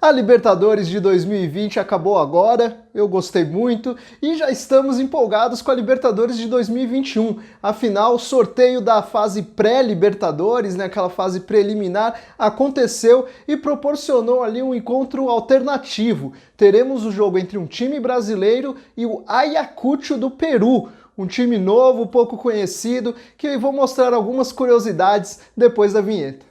A Libertadores de 2020 acabou agora, eu gostei muito, e já estamos empolgados com a Libertadores de 2021. Afinal, o sorteio da fase pré-Libertadores, né, aquela fase preliminar, aconteceu e proporcionou ali um encontro alternativo. Teremos o jogo entre um time brasileiro e o Ayacucho do Peru. Um time novo, pouco conhecido, que eu vou mostrar algumas curiosidades depois da vinheta.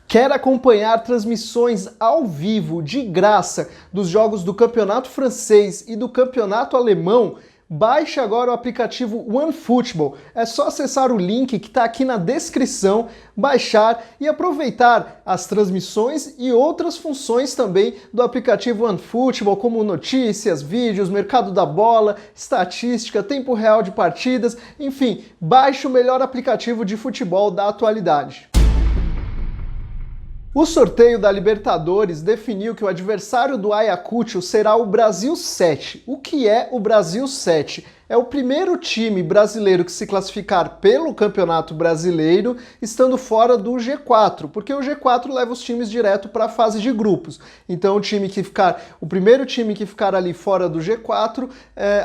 Quer acompanhar transmissões ao vivo, de graça, dos jogos do Campeonato Francês e do Campeonato Alemão? Baixe agora o aplicativo OneFootball. É só acessar o link que está aqui na descrição, baixar e aproveitar as transmissões e outras funções também do aplicativo OneFootball, como notícias, vídeos, mercado da bola, estatística, tempo real de partidas, enfim, baixe o melhor aplicativo de futebol da atualidade. O sorteio da Libertadores definiu que o adversário do Ayacucho será o Brasil 7. O que é o Brasil 7? É o primeiro time brasileiro que se classificar pelo Campeonato Brasileiro estando fora do G4, porque o G4 leva os times direto para a fase de grupos. Então o primeiro time que ficar ali fora do G4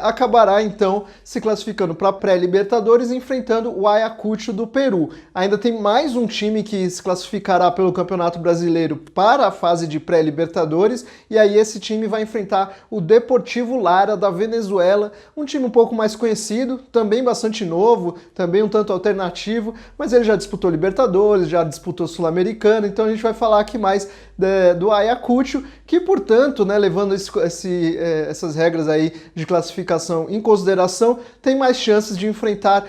acabará então se classificando para a pré-Libertadores enfrentando o Ayacucho do Peru. Ainda tem mais um time que se classificará pelo Campeonato Brasileiro para a fase de pré-Libertadores, e aí esse time vai enfrentar o Deportivo Lara da Venezuela, um time um pouco mais conhecido, também bastante novo, também um tanto alternativo, mas ele já disputou Libertadores, já disputou Sul-Americana, então a gente vai falar aqui mais do Ayacucho, que portanto, né, levando essas regras aí de classificação em consideração, tem mais chances de enfrentar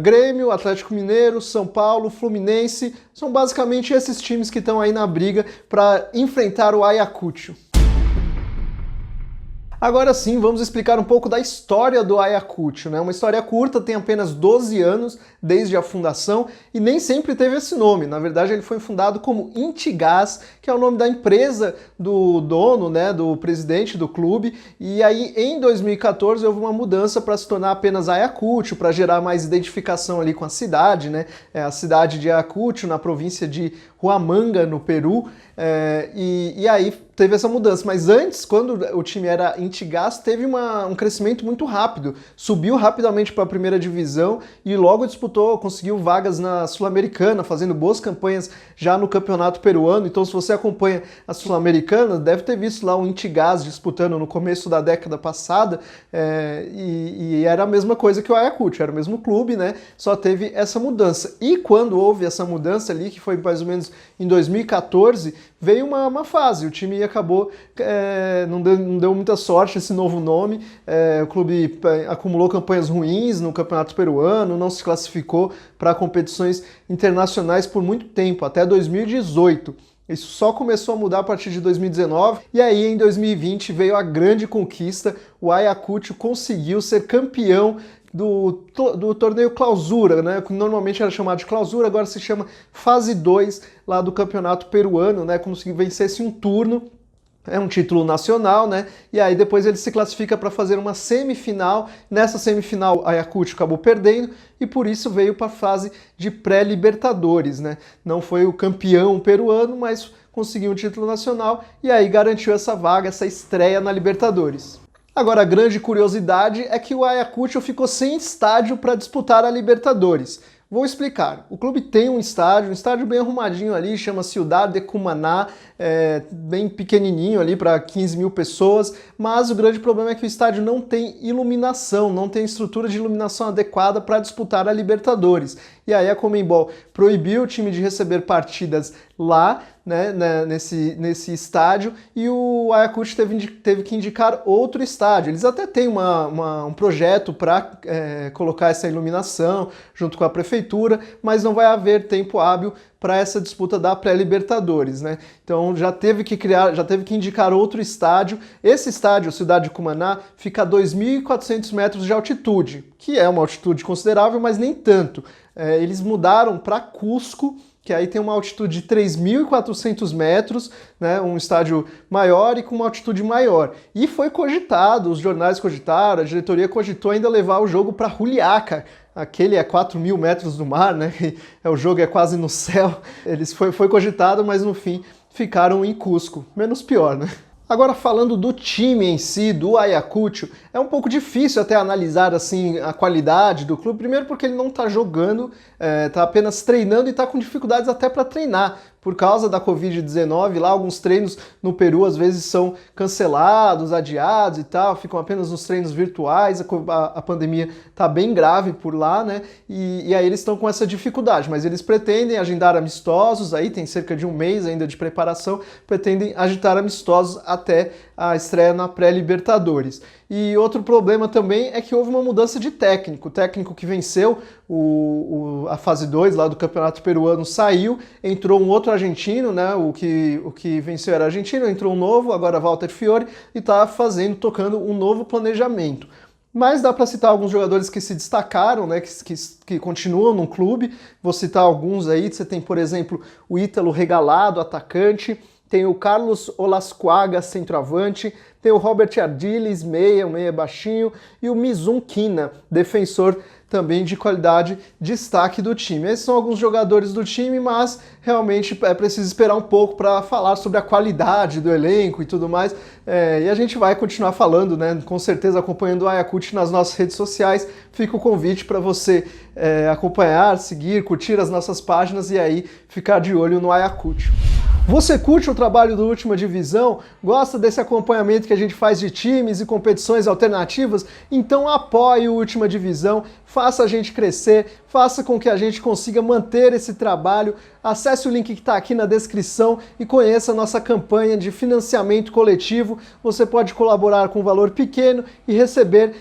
Grêmio, Atlético Mineiro, São Paulo, Fluminense. São basicamente esses times que estão aí na briga para enfrentar o Ayacucho. Agora sim, vamos explicar um pouco da história do Ayacucho, né? Uma história curta, tem apenas 12 anos desde a fundação e nem sempre teve esse nome. Na verdade, ele foi fundado como Intigás, que é o nome da empresa do dono, né, do presidente do clube. E aí, em 2014, houve uma mudança para se tornar apenas Ayacucho, para gerar mais identificação ali com a cidade, né? A cidade de Ayacucho, na província de Huamanga, no Peru. E aí teve essa mudança, mas antes, quando o time era Intigás, teve um crescimento muito rápido, subiu rapidamente para a primeira divisão e logo conseguiu vagas na Sul-Americana, fazendo boas campanhas já no campeonato peruano. Então, se você acompanha a Sul-Americana, deve ter visto lá o Intigás disputando no começo da década passada, e era a mesma coisa que o Ayacucho, era o mesmo clube, né? Só teve essa mudança. E quando houve essa mudança ali, que foi mais ou menos em 2014, veio uma fase, o time acabou, não deu muita sorte esse novo nome, o clube acumulou campanhas ruins no campeonato peruano, não se classificou para competições internacionais por muito tempo, até 2018. Isso só começou a mudar a partir de 2019, e aí em 2020 veio a grande conquista, o Ayacucho conseguiu ser campeão do torneio Clausura, né, que normalmente era chamado de Clausura, agora se chama Fase 2 lá do campeonato peruano, né, como se vencesse um turno. É um título nacional, né? E aí depois ele se classifica para fazer uma semifinal. Nessa semifinal, Ayacucho acabou perdendo e por isso veio para a fase de pré-Libertadores, né? Não foi o campeão peruano, mas conseguiu um título nacional e aí garantiu essa vaga, essa estreia na Libertadores. Agora, a grande curiosidade é que o Ayacucho ficou sem estádio para disputar a Libertadores. Vou explicar. O clube tem um estádio bem arrumadinho ali, chama Ciudad de Cumaná, bem pequenininho ali para 15 mil pessoas, mas o grande problema é que o estádio não tem iluminação, não tem estrutura de iluminação adequada para disputar a Libertadores. E aí a Conmebol proibiu o time de receber partidas lá, né, nesse estádio, e o Ayacucho teve que indicar outro estádio. Eles até têm um projeto para colocar essa iluminação junto com a prefeitura, mas não vai haver tempo hábil para essa disputa da pré-Libertadores, né? Então já teve que indicar outro estádio. Esse estádio, Ciudad de Cumaná, fica a 2.400 metros de altitude, que é uma altitude considerável, mas nem tanto. Eles mudaram para Cusco, que aí tem uma altitude de 3.400 metros, né, um estádio maior e com uma altitude maior. E foi cogitado, os jornais cogitaram, a diretoria cogitou ainda levar o jogo para Juliaca, aquele é 4.000 metros do mar, né, o jogo é quase no céu. Foi cogitado, mas no fim ficaram em Cusco, menos pior, né? Agora, falando do time em si, do Ayacucho, é um pouco difícil até analisar assim a qualidade do clube, primeiro porque ele não está jogando, está apenas treinando e está com dificuldades até para treinar. Por causa da Covid-19, lá alguns treinos no Peru às vezes são cancelados, adiados e tal, ficam apenas nos treinos virtuais, a pandemia está bem grave por lá, né? E aí eles estão com essa dificuldade, mas eles pretendem agendar amistosos, aí tem cerca de um mês ainda de preparação, pretendem agitar amistosos até a estreia na pré-Libertadores. E outro problema também é que houve uma mudança de técnico. O técnico que venceu a fase 2 lá do Campeonato Peruano saiu, entrou um outro argentino, né? O que venceu era argentino, entrou um novo, agora Walter Fiore, e está tocando um novo planejamento. Mas dá para citar alguns jogadores que se destacaram, né, que continuam no clube. Vou citar alguns aí. Você tem, por exemplo, o Ítalo Regalado, atacante. Tem o Carlos Olascuaga, centroavante, tem o Robert Ardiles, meia, um meia baixinho, e o Mizun Kina, defensor também de qualidade, destaque do time. Esses são alguns jogadores do time, mas realmente é preciso esperar um pouco para falar sobre a qualidade do elenco e tudo mais. E a gente vai continuar falando, né? Com certeza acompanhando o Ayacucho nas nossas redes sociais. Fica o convite para você acompanhar, seguir, curtir as nossas páginas e aí ficar de olho no Ayacucho. Você curte o trabalho do Última Divisão? Gosta desse acompanhamento que a gente faz de times e competições alternativas? Então apoie o Última Divisão, faça a gente crescer, faça com que a gente consiga manter esse trabalho. Acesse o link que está aqui na descrição e conheça a nossa campanha de financiamento coletivo. Você pode colaborar com um valor pequeno e receber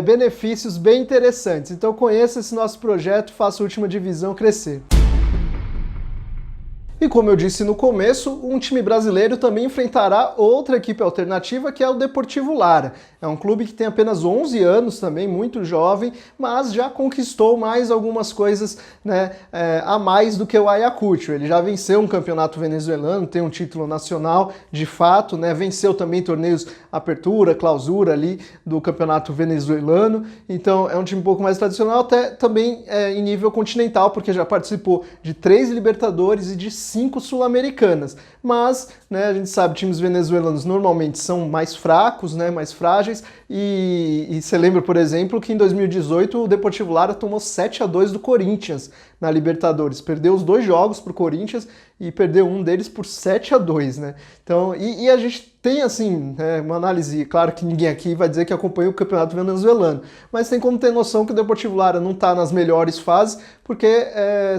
benefícios bem interessantes. Então conheça esse nosso projeto, faça a Última Divisão crescer. E como eu disse no começo, um time brasileiro também enfrentará outra equipe alternativa, que é o Deportivo Lara. É um clube que tem apenas 11 anos também, muito jovem, mas já conquistou mais algumas coisas, né, a mais do que o Ayacucho. Ele já venceu um campeonato venezuelano, tem um título nacional de fato, né, venceu também torneios Apertura, Clausura ali do campeonato venezuelano. Então é um time um pouco mais tradicional, até também em nível continental, porque já participou de 3 Libertadores e de 5 Sul-Americanas. Mas, né, a gente sabe, times venezuelanos normalmente são mais fracos, né, mais frágeis, e você lembra, por exemplo, que em 2018 o Deportivo Lara tomou 7-2 do Corinthians na Libertadores. Perdeu os 2 jogos para o Corinthians e perdeu um deles por 7-2, né? Então, e a gente tem, assim, uma análise, claro que ninguém aqui vai dizer que acompanha o campeonato venezuelano, mas tem como ter noção que o Deportivo Lara não está nas melhores fases, porque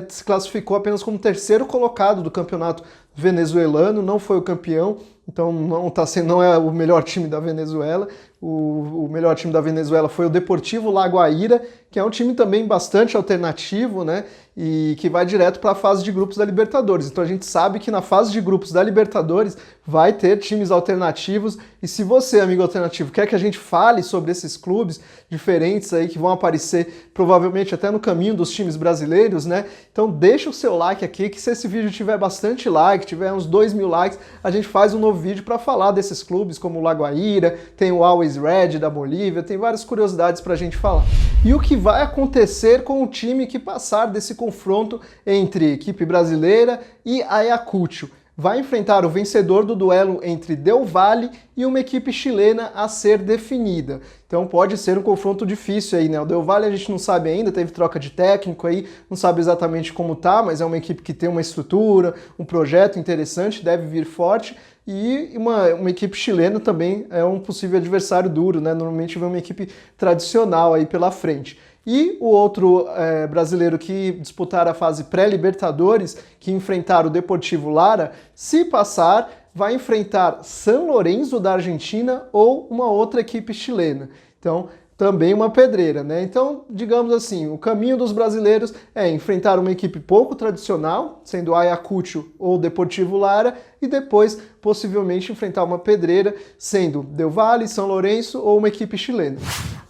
se classificou apenas como 3º colocado do campeonato venezuelano, não foi o campeão, então não é o melhor time da Venezuela. O melhor time da Venezuela foi o Deportivo Lagoaíra, que é um time também bastante alternativo, né? E que vai direto para a fase de grupos da Libertadores. Então a gente sabe que na fase de grupos da Libertadores vai ter times alternativos. E se você, amigo alternativo, quer que a gente fale sobre esses clubes diferentes aí que vão aparecer provavelmente até no caminho dos times brasileiros, né? Então deixa o seu like aqui, que se esse vídeo tiver bastante like, tiver uns 2.000 likes, a gente faz um novo vídeo para falar desses clubes, como o Lagoaíra, tem o Always Red da Bolívia, tem várias curiosidades para a gente falar. E o que vai acontecer com o time que passar desse confronto entre equipe brasileira e Ayacucho? Vai enfrentar o vencedor do duelo entre Del Valle e uma equipe chilena a ser definida. Então pode ser um confronto difícil aí, né? O Del Valle a gente não sabe ainda, teve troca de técnico aí, não sabe exatamente como tá, mas é uma equipe que tem uma estrutura, um projeto interessante, deve vir forte. E uma equipe chilena também é um possível adversário duro, né? Normalmente vem uma equipe tradicional aí pela frente. E o outro brasileiro que disputar a fase pré-Libertadores, que enfrentar o Deportivo Lara, se passar, vai enfrentar San Lorenzo da Argentina ou uma outra equipe chilena. Então, também uma pedreira, né? Então, digamos assim, o caminho dos brasileiros é enfrentar uma equipe pouco tradicional, sendo Ayacucho ou Deportivo Lara, e depois, possivelmente, enfrentar uma pedreira, sendo Del Valle, São Lourenço ou uma equipe chilena.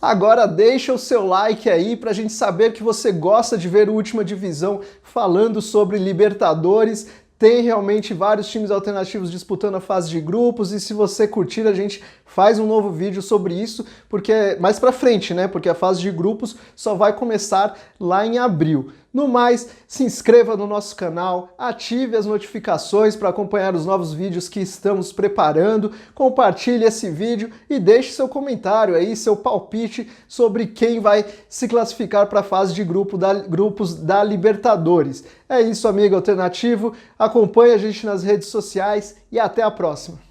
Agora deixa o seu like aí pra gente saber que você gosta de ver o Última Divisão falando sobre Libertadores. Tem realmente vários times alternativos disputando a fase de grupos e se você curtir a gente faz um novo vídeo sobre isso, porque é mais pra frente, né? Porque a fase de grupos só vai começar lá em abril. No mais, se inscreva no nosso canal, ative as notificações para acompanhar os novos vídeos que estamos preparando, compartilhe esse vídeo e deixe seu comentário aí, seu palpite sobre quem vai se classificar para a fase de grupos da Libertadores. É isso, amigo alternativo. Acompanhe a gente nas redes sociais e até a próxima.